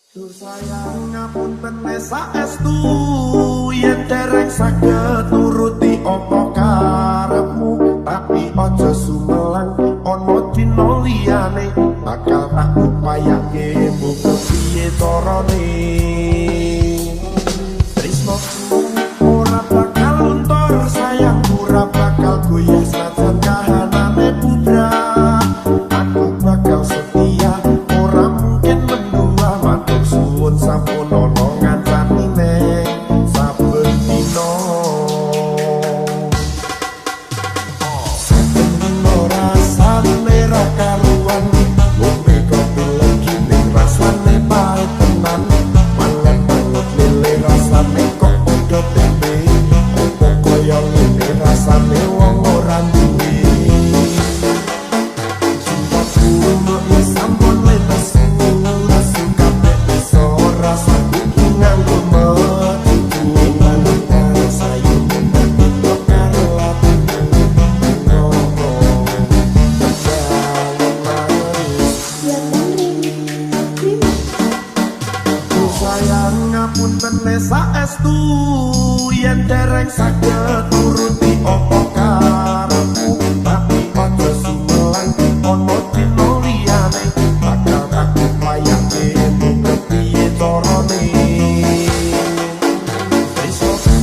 Dur sayang ngapunten saestu yen dereng saged nuruti apa karepmu, tapi aja sumelang ana dina liyane bakal tak upayake muga piye carane. Tresnoku ora bakal luntur sayang, ora bakal goyah sajan kahanane budrak. Aku bakal setia ora mungkin mendua, matur suwun sampun ana ngancani neng saben dina. Saben dina rasane ra karuan, ngombe kopi legi ning rasane pahit tenan. Mangan banget lele rasane kok padha tempe, opo kaya ngene rasane wong ora duwe. Saestu yen dereng saged nuruti apa karepmu, tapi aja sumelang ana dina liyane bakal tak upayake muga piye carane. Tresnoku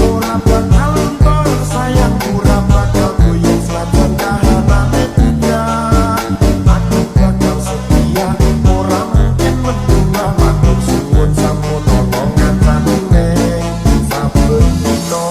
ora bakal luntur sayang, ora bakal goyah sajan kahanane budrak. Aku bakal setia ora mungkin mendua, matur suwun sampun ana ngancani neng saben dina.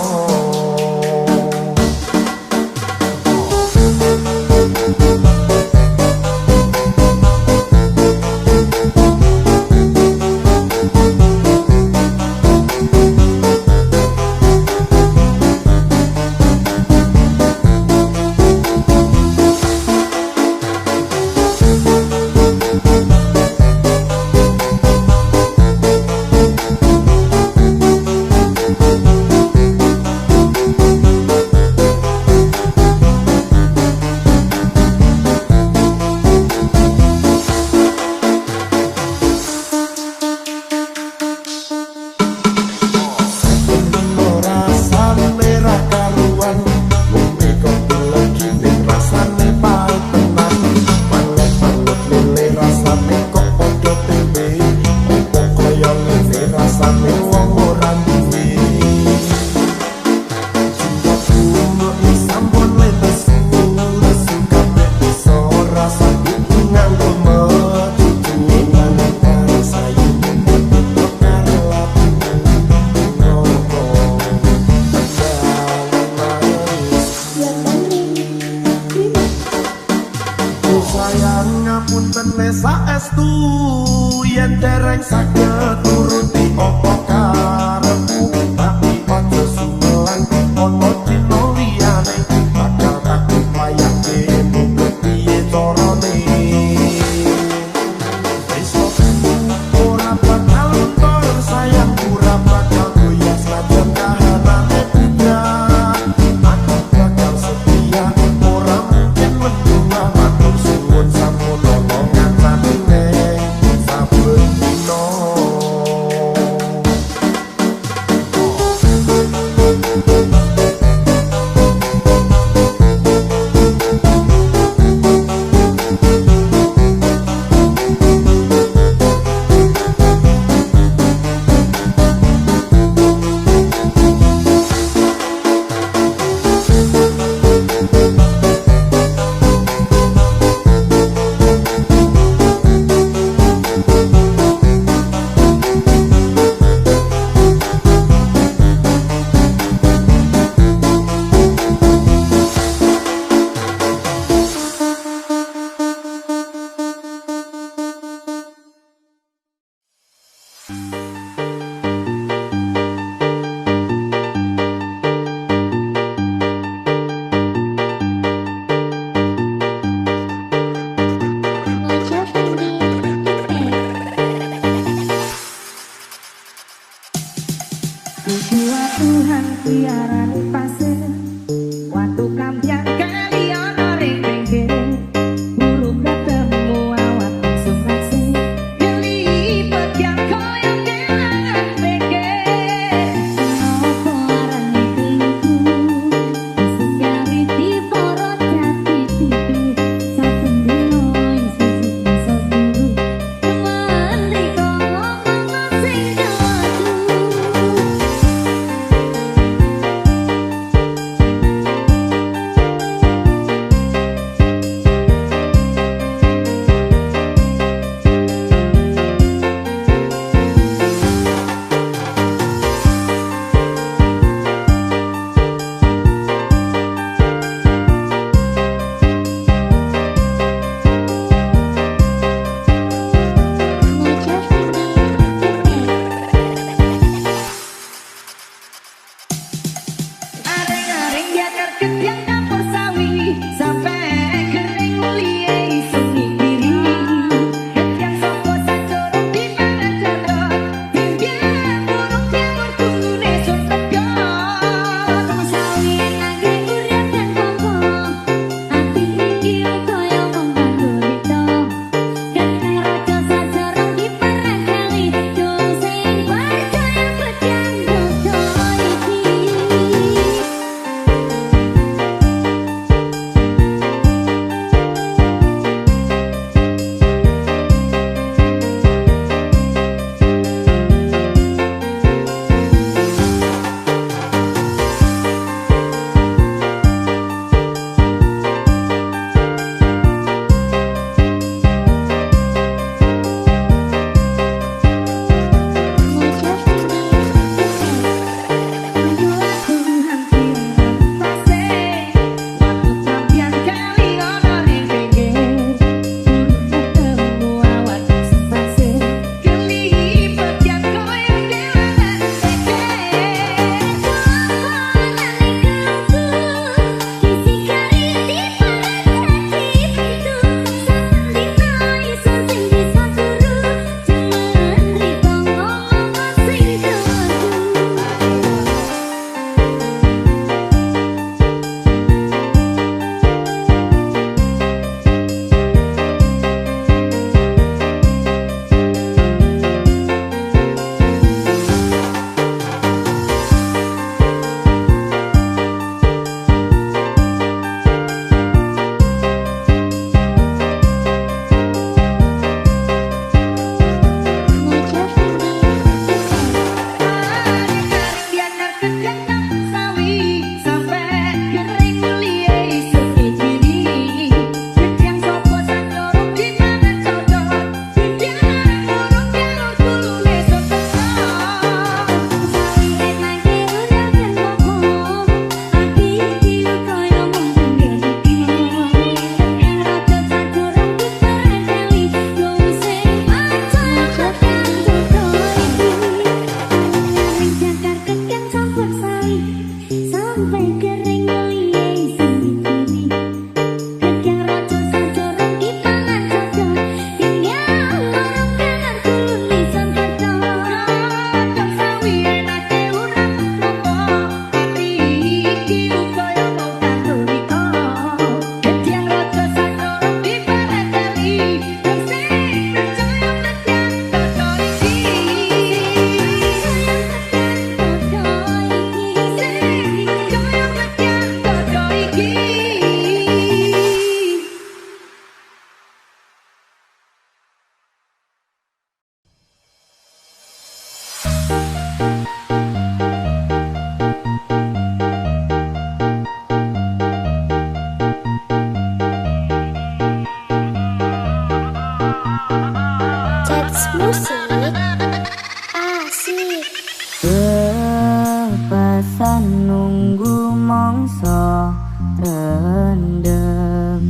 Sayang ngapunten saestu yen dereng saged nuruti apa karepmu, tapi aja sumelang ana dina liyane bakal tak upayake muga piye carane. Tresnoku ora bakal luntur sayang, ora bakal goyah sajan kahanane budrak. Aku bakal setia ora mungkin mendua, matur suwun sampun ana ngancani neng saben dina. Tuhan tiaran pasir, waktu kampian kalian ring pinggir, burung ketemu awak langsung aksi, kelipet ya. Musik asik. Pesan nunggu mongso rendem,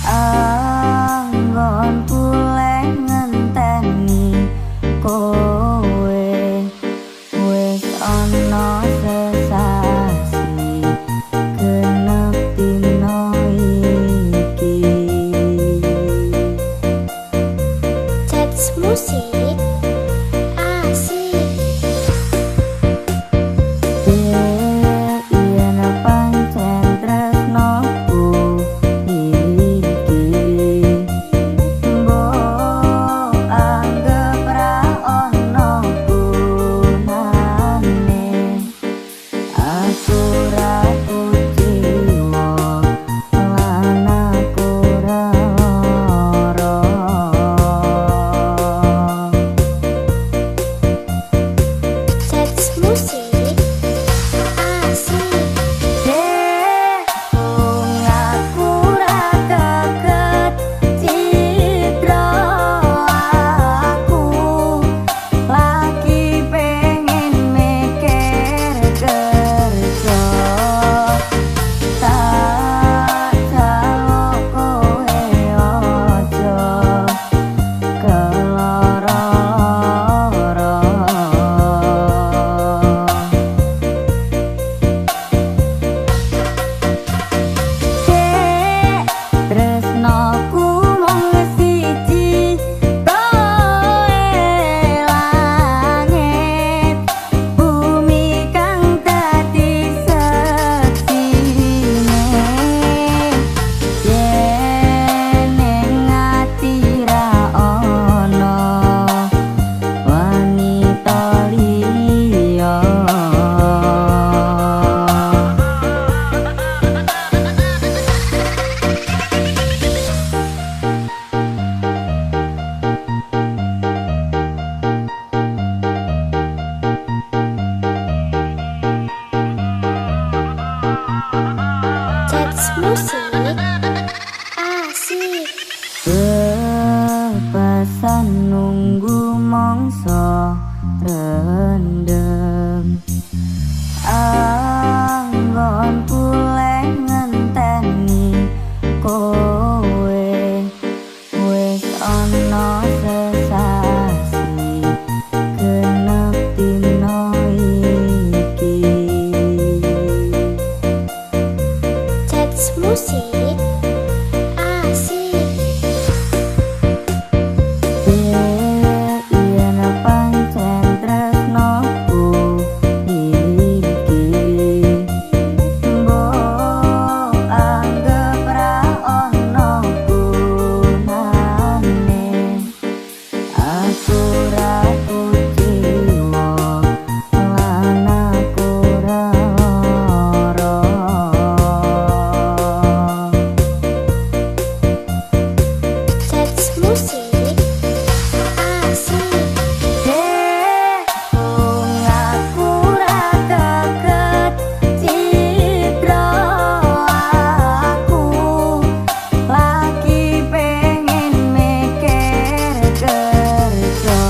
anggon puleh ngenteni kowe wis ana sesasi genep dina iki. Cats musik asik. Yen pancen tresnoku iki, mbok anggap ra ono gunane. Aku ra kuciwa lan aku ra lara. Cats musik asik. Aku ra keket citra, aku lagi pengen mikir kerja. Tak jaluk kowe aja kelara-lara. Tresnoku mung siji, kowe langit bumi kang dadi seksine. Yen ning ati ra ono wanita liya. Cats musik asik. Pesan nunggu mongso rendem, anggon puleh ngenteni kowe wis ana sesasi genep dina iki. Cats musik asik. Yen pancen tresnoku iki, mbok anggap ra ono gunane. Aku ra kuciwa lan aku ra lara. Cats musik asik. Aku ra keket citra, aku lagi pengen mikir kerja.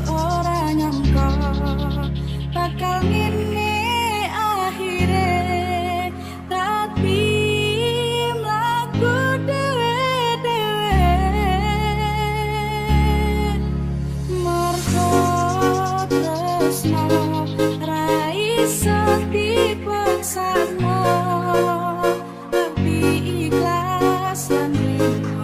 Ora nyangka bakal ngene akhire, tapi mlaku dhewe-dhewe mergo tresno ra iso dipaksano, tapi ikhlas lan lega.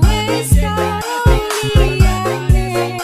Wes karo liyane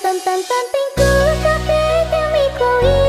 tonton tingku kabeh kami kuwi